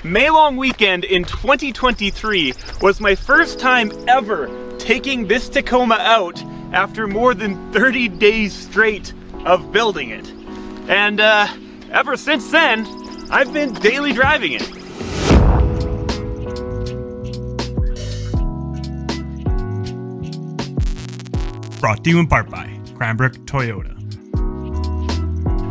May long weekend in 2023 was my first time ever taking this Tacoma out after more than 30 days straight of building it. And ever since then, I've been daily driving it. Brought to you in part by Cranbrook Toyota.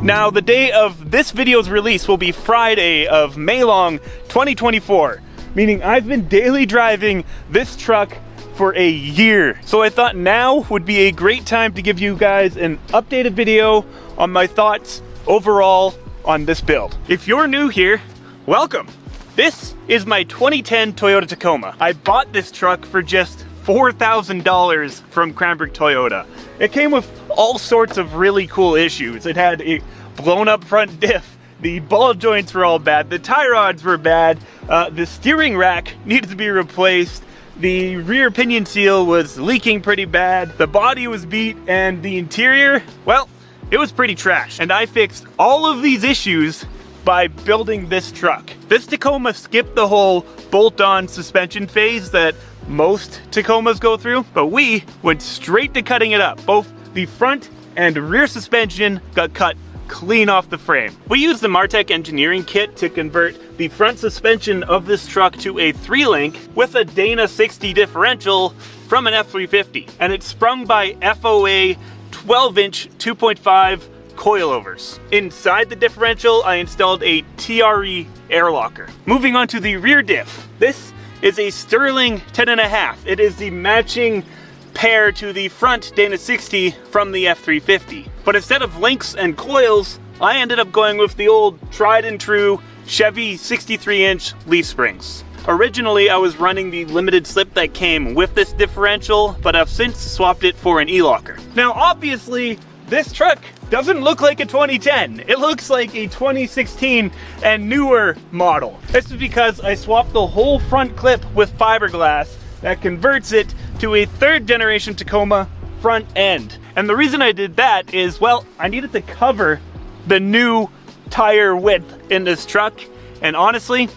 Now, the day of this video's release will be Friday of May long 2024, meaning I've been daily driving this truck for a year. So I thought now would be a great time to give you guys an updated video on my thoughts overall on this build. If you're new here, welcome. This is my 2010 Toyota Tacoma. I bought this truck for just $4,000 from Cranbrook Toyota. It came with all sorts of really cool issues. It had a blown up front diff, the ball joints were all bad, the tie rods were bad, the steering rack needed to be replaced, the rear pinion seal was leaking pretty bad, the body was beat, and the interior, well, it was pretty trash. And I fixed all of these issues by building this truck. This Tacoma skipped the whole bolt-on suspension phase that most Tacomas go through, but we went straight to cutting it up. Both the front and rear suspension got cut clean off the frame. We used the Martech engineering kit to convert the front suspension of this truck to a 3-link with a Dana 60 differential from an F350, and it's sprung by FOA 12-inch 2.5 coilovers. Inside the differential, I installed a TRE air locker. Moving on to the rear diff. This is a Sterling 10.5. It is the matching pair to the front Dana 60 from the F350. But instead of links and coils, I ended up going with the old tried and true Chevy 63-inch leaf springs. Originally, I was running the limited slip that came with this differential, but I've since swapped it for an e-locker. Now, obviously, this truck doesn't look like a 2010. It looks like a 2016 and newer model. This is because I swapped the whole front clip with fiberglass that converts it to a 3rd generation Tacoma front end. And the reason I did that is, well, I needed to cover the new tire width in this truck. And honestly,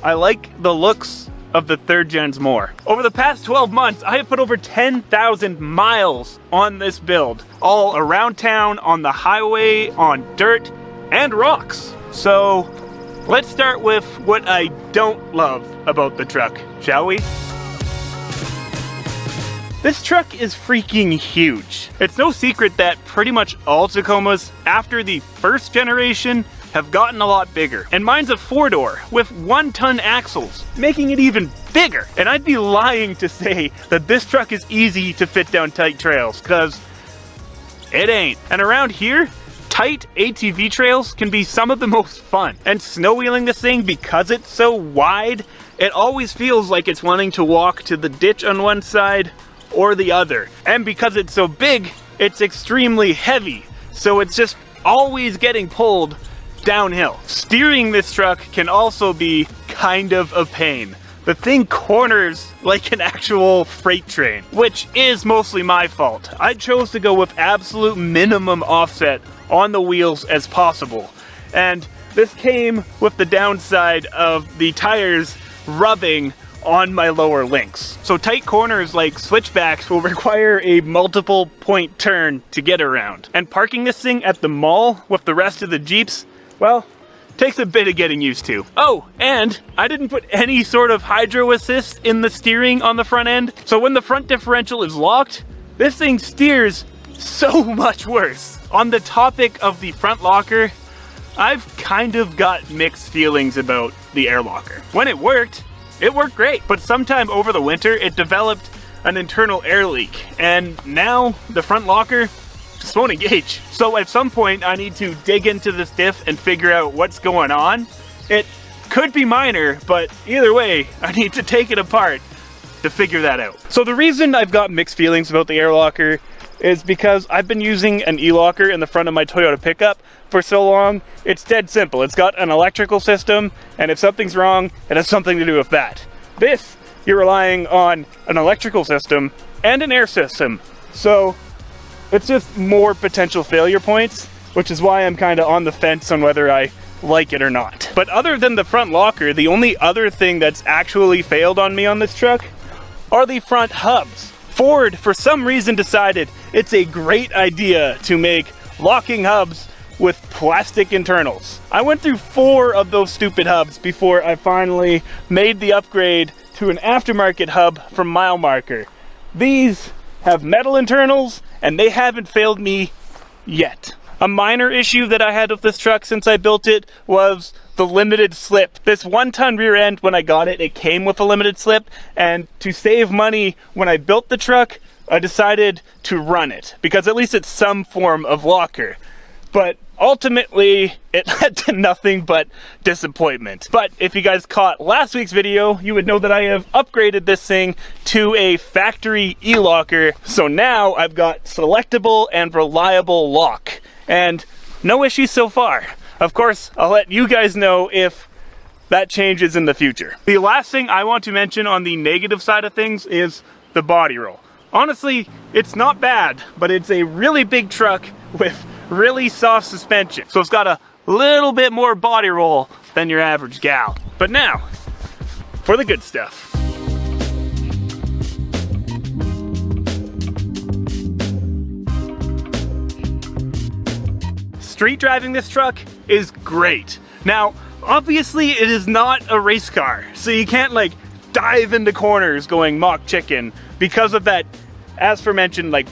I like the looks of the 3rd gens more. Over the past 12 months, I have put over 10,000 miles on this build, all around town, on the highway, on dirt, and rocks. So let's start with what I don't love about the truck, shall we? This truck is freaking huge. It's no secret that pretty much all Tacomas after the 1st generation have gotten a lot bigger. And mine's a 4-door with 1-ton axles, making it even bigger. And I'd be lying to say that this truck is easy to fit down tight trails, because it ain't. And around here, tight ATV trails can be some of the most fun. And snow wheeling this thing, because it's so wide, it always feels like it's wanting to walk to the ditch on one side or the other. And because it's so big, it's extremely heavy, so it's just always getting pulled downhill. Steering this truck can also be kind of a pain. The thing corners like an actual freight train, which is mostly my fault. I chose to go with absolute minimum offset on the wheels as possible. And this came with the downside of the tires rubbing on my lower links. So tight corners like switchbacks will require a multiple point turn to get around. And parking this thing at the mall with the rest of the Jeeps, well, takes a bit of getting used to. Oh, and I didn't put any sort of hydro assist in the steering on the front end, so when the front differential is locked, this thing steers so much worse. On the topic of the front locker, I've kind of got mixed feelings about the air locker. When it worked great, but sometime over the winter it developed an internal air leak, and now the front locker just won't engage. So at some point I need to dig into this diff and figure out what's going on. It could be minor, but either way, I need to take it apart to figure that out. So the reason I've got mixed feelings about the air locker is because I've been using an e-locker in the front of my Toyota pickup for so long. It's dead simple. It's got an electrical system, and if something's wrong, it has something to do with that. This, you're relying on an electrical system and an air system. So it's just more potential failure points, which is why I'm kind of on the fence on whether I like it or not. But other than the front locker, the only other thing that's actually failed on me on this truck are the front hubs. Ford, for some reason, decided it's a great idea to make locking hubs with plastic internals. I went through 4 of those stupid hubs before I finally made the upgrade to an aftermarket hub from Mile Marker. These have metal internals and they haven't failed me yet. A minor issue that I had with this truck since I built it was the limited slip. This 1-ton rear end, when I got it, it came with a limited slip, and to save money when I built the truck, I decided to run it, because at least it's some form of locker. But ultimately, it led to nothing but disappointment. But if you guys caught last week's video, you would know that I have upgraded this thing to a factory e-locker. So now I've got selectable and reliable lock, and no issues so far. Of course, I'll let you guys know if that changes in the future. The last thing I want to mention on the negative side of things is the body roll. Honestly, it's not bad, but it's a really big truck with really soft suspension. So it's got a little bit more body roll than your average gal. But now, for the good stuff. Street driving this truck is great. Now, obviously it is not a race car, so you can't like dive into corners going mock chicken because of that, as aforementioned, like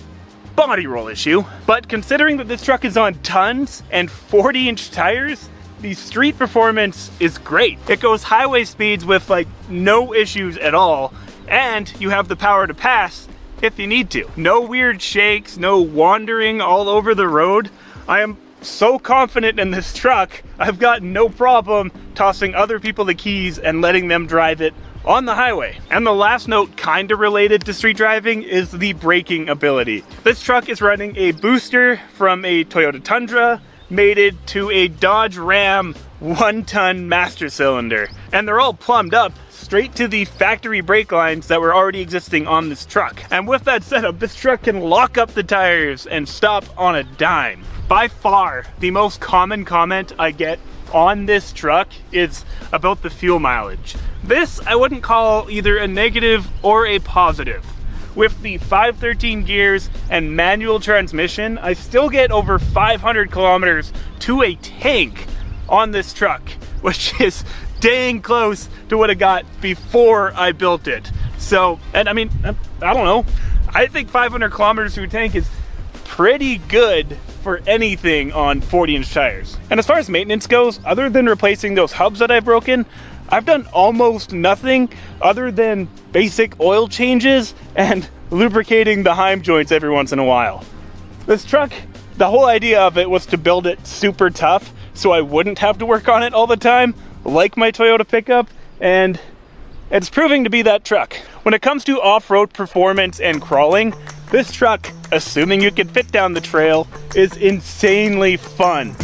body roll issue. But considering that this truck is on tons and 40-inch tires, the street performance is great. It goes highway speeds with like no issues at all, and you have the power to pass if you need to. No weird shakes, no wandering all over the road. I am so confident in this truck, I've got no problem tossing other people the keys and letting them drive it on the highway. And the last note, kind of related to street driving, is the braking ability. This truck is running a booster from a Toyota Tundra mated to a Dodge Ram 1-ton master cylinder, and they're all plumbed up straight to the factory brake lines that were already existing on this truck. And with that setup, this truck can lock up the tires and stop on a dime. By far, the most common comment I get on this truck is about the fuel mileage. This I wouldn't call either a negative or a positive. With the 513 gears and manual transmission, I still get over 500 kilometers to a tank on this truck, which is dang close to what I got before I built it. So, and I mean, I don't know, I think 500 kilometers to a tank is pretty good for anything on 40-inch tires. And as far as maintenance goes, other than replacing those hubs that I've broken, I've done almost nothing other than basic oil changes and lubricating the heim joints every once in a while. This truck, the whole idea of it was to build it super tough so I wouldn't have to work on it all the time, like my Toyota pickup, and it's proving to be that truck. When it comes to off-road performance and crawling, this truck, assuming you can fit down the trail, is insanely fun.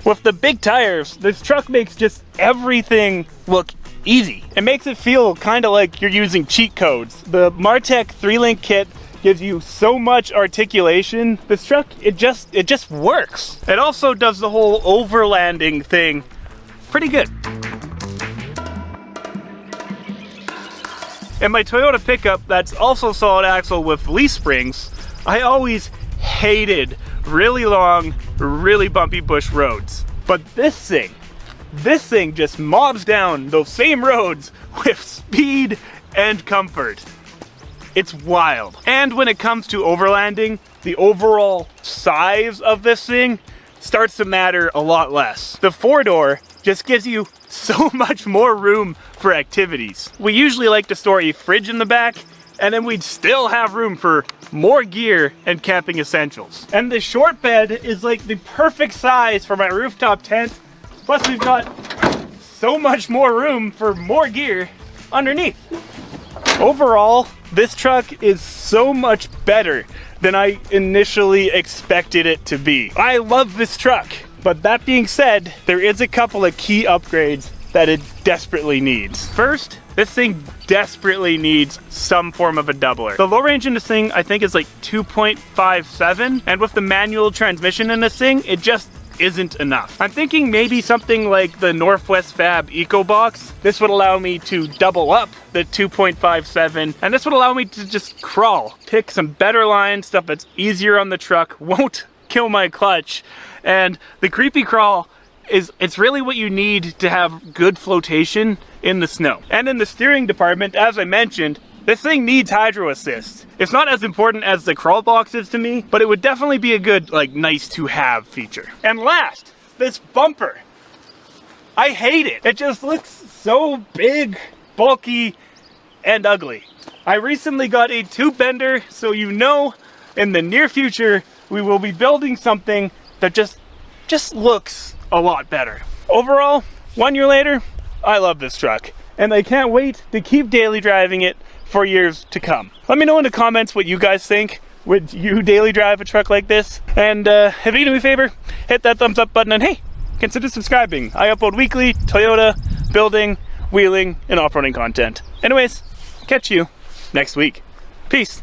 With the big tires, this truck makes just everything look easy. It makes it feel kind of like you're using cheat codes. The Martech 3-link kit gives you so much articulation. This truck, it just works. It also does the whole overlanding thing pretty good. In my Toyota pickup that's also solid axle with leaf springs, I always hated really long, really bumpy bush roads. But this thing just mobs down those same roads with speed and comfort. It's wild. And when it comes to overlanding, the overall size of this thing starts to matter a lot less. The 4-door just gives you so much more room for activities. We usually like to store a fridge in the back, and then we'd still have room for more gear and camping essentials. And the short bed is like the perfect size for my rooftop tent. Plus we've got so much more room for more gear underneath. Overall, this truck is so much better than I initially expected it to be. I love this truck, but that being said, there is a couple of key upgrades that it desperately needs. First, this thing desperately needs some form of a doubler. The low range in this thing, I think, is like 2.57, and with the manual transmission in this thing, it just isn't enough. I'm thinking maybe something like the Northwest Fab EcoBox. This would allow me to double up the 2.57, and this would allow me to just crawl, pick some better lines, stuff that's easier on the truck, won't kill my clutch, and the creepy crawl it's really what you need to have good flotation in the snow. And in the steering department, as I mentioned, this thing needs hydro assist. It's not as important as the crawl box is to me, but it would definitely be a good, like, nice to have feature. And last, this bumper. I hate it. It just looks so big, bulky, and ugly. I recently got a tube bender, so you know in the near future we will be building something that just looks a lot better. Overall, 1 year later, I love this truck, and I can't wait to keep daily driving it for years to come. Let me know in the comments what you guys think. Would you daily drive a truck like this? And if you do me a favor, hit that thumbs up button, and hey, consider subscribing. I upload weekly Toyota, building, wheeling, and off-roading content. Anyways, catch you next week. Peace.